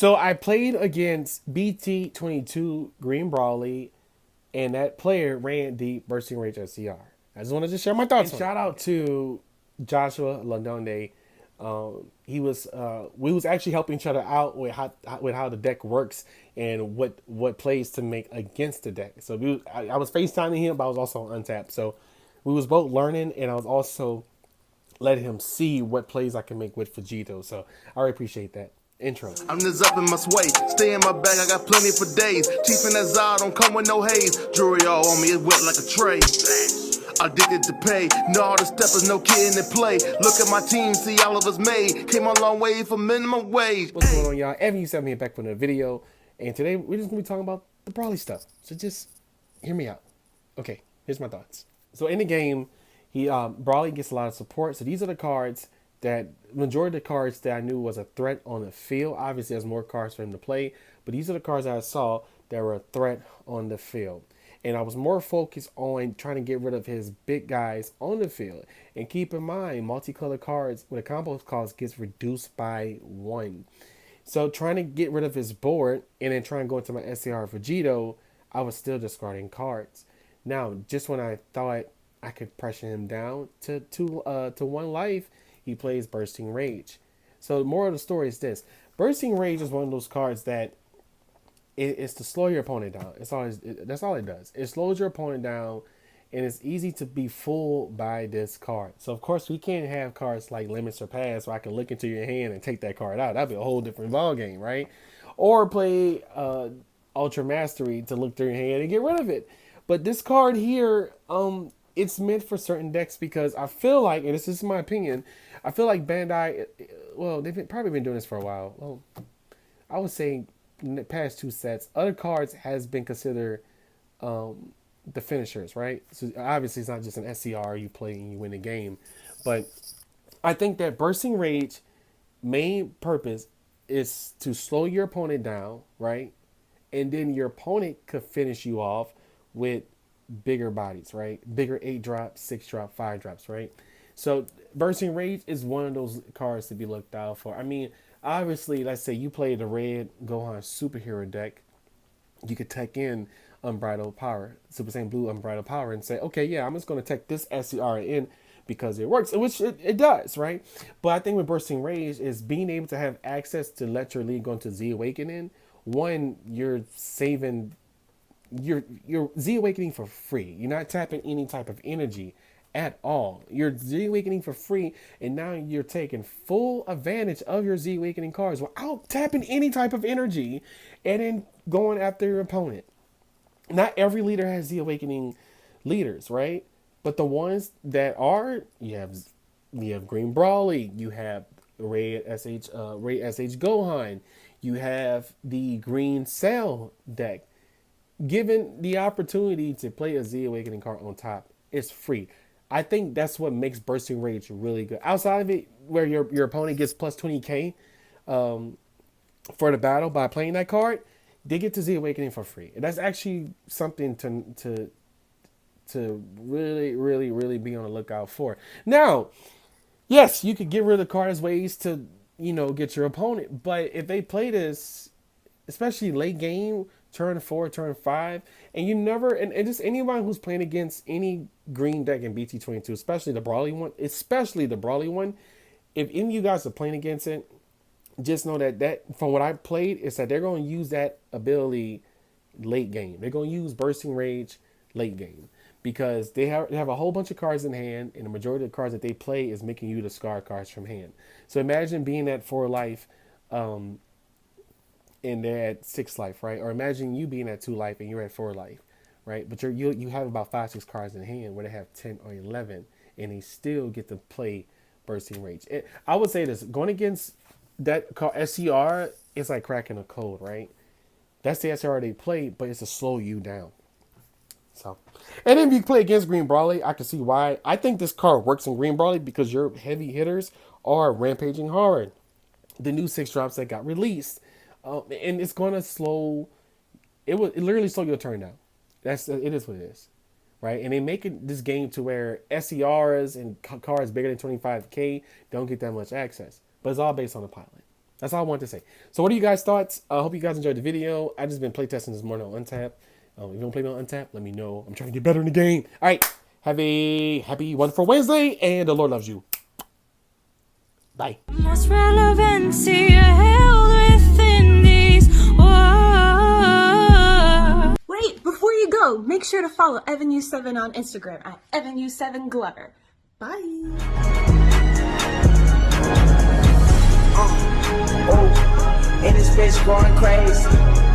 So I played against BT22 Green Brawley, and that player ran the Bursting Rage SCR. I just wanted to share my thoughts. And shout out to Joshua Londonde. He was we was actually helping each other out with how the deck works and what plays to make against the deck. So I was FaceTiming him, but I was also on Untap. So we was both learning, and I was also letting him see what plays I can make with Vegito. So I really appreciate that. Intro. I'm just up in my sway, stay in my bag, I got plenty for days. Chief and Azar don't come with no haze. Jewelry all on me, it's wet like a tray. Addicted to pay, know all the steppers, no kidding in play. Look at my team, see all of us made. Came a long way for minimum wage. What's going on, y'all? Evan, you sent me back for another video, and today we're just gonna be talking about the Brawly stuff. So just hear me out. Okay, here's my thoughts. So in the game, Brawly gets a lot of support. So these are the cards that majority of the cards that I knew was a threat on the field. Obviously, there's more cards for him to play, but these are the cards that I saw that were a threat on the field. And I was more focused on trying to get rid of his big guys on the field. And keep in mind, multicolored cards with a combo cost gets reduced by 1. So trying to get rid of his board and then trying to go into my SCR Vegito, I was still discarding cards. Now, just when I thought I could pressure him down to 1 life, he plays Bursting Rage. So the moral of the story is this. Bursting Rage is one of those cards that it's to slow your opponent down. That's all it does. It slows your opponent down, and it's easy to be fooled by this card. So, of course, we can't have cards like Limit Surpass where I can look into your hand and take that card out. That'd be a whole different ball game, right? Or play Ultra Mastery to look through your hand and get rid of it. But this card here, it's meant for certain decks because I feel like, and this is my opinion, I feel like Bandai, well, they've probably been doing this for a while. Well, I would say in the past 2 sets, other cards has been considered the finishers, right? So obviously it's not just an SCR you play and you win the game, but I think that Bursting Rage main purpose is to slow your opponent down, right? And then your opponent could finish you off with bigger bodies, right? Bigger 8 drops, 6 drop, 5 drops, right? So Bursting Rage is one of those cards to be looked out for. I mean, obviously, let's say you play the red Gohan superhero deck, you could tech in Unbridled Power, Super Saiyan Blue Unbridled Power, and say, okay, yeah, I'm just going to tech this SCR in because it works, which it does, right? But I think with Bursting Rage is being able to have access to let your lead go into Z Awakening. One, you're saving your Z Awakening for free. You're not tapping any type of energy at all. You're Z Awakening for free, and now you're taking full advantage of your Z Awakening cards without tapping any type of energy and then going after your opponent. Not every leader has Z Awakening leaders, right? But the ones that are, you have Green Brawly, you have Ray SH Gohan, you have the Green Cell deck. Given the opportunity to play a Z Awakening card on top, it's free. I think that's what makes Bursting Rage really good. Outside of it, where your opponent gets plus 20k for the battle by playing that card, they get to Z Awakening for free. And that's actually something to really, really, really be on the lookout for. Now, yes, you could get rid of the card as ways to, get your opponent. But if they play this, especially late game, turn 4, turn 5, and you never, and just anyone who's playing against any green deck in BT22, especially the Brawly one, if any of you guys are playing against it, just know that from what I played, is that they're going to use that ability late game. They're going to use Bursting Rage late game because they have a whole bunch of cards in hand, and the majority of the cards that they play is making you discard cards from hand. So imagine being at 4 life, and they're at 6 life, right? Or imagine you being at 2 life and you're at 4 life, right? But you have about 5, 6 cards in hand where they have 10 or 11, and they still get to play Bursting Rage. I would say this, going against that called SCR, it's like cracking a code, right? That's the SCR they play, but it's to slow you down. So, and then if you play against Green Brawly, I can see why. I think this card works in Green Brawly because your heavy hitters are rampaging hard. The new 6 drops that got released. And it's going to slow, it literally slow your turn down. It is what it is, right? And they make it this game to where SCRs and cards bigger than 25k don't get that much access. But it's all based on the pilot. That's all I wanted to say. So what are you guys' thoughts? I hope you guys enjoyed the video. I just been playtesting this morning on Untap. If you don't play me on Untap, let me know. I'm trying to get better in the game. All right. Have a happy, wonderful Wednesday, and the Lord loves you. Bye. Most relevancy held within these words. Wait, before you go, make sure to follow EvanU7 on Instagram at EvanU7Glover. Bye. And this bitch going crazy.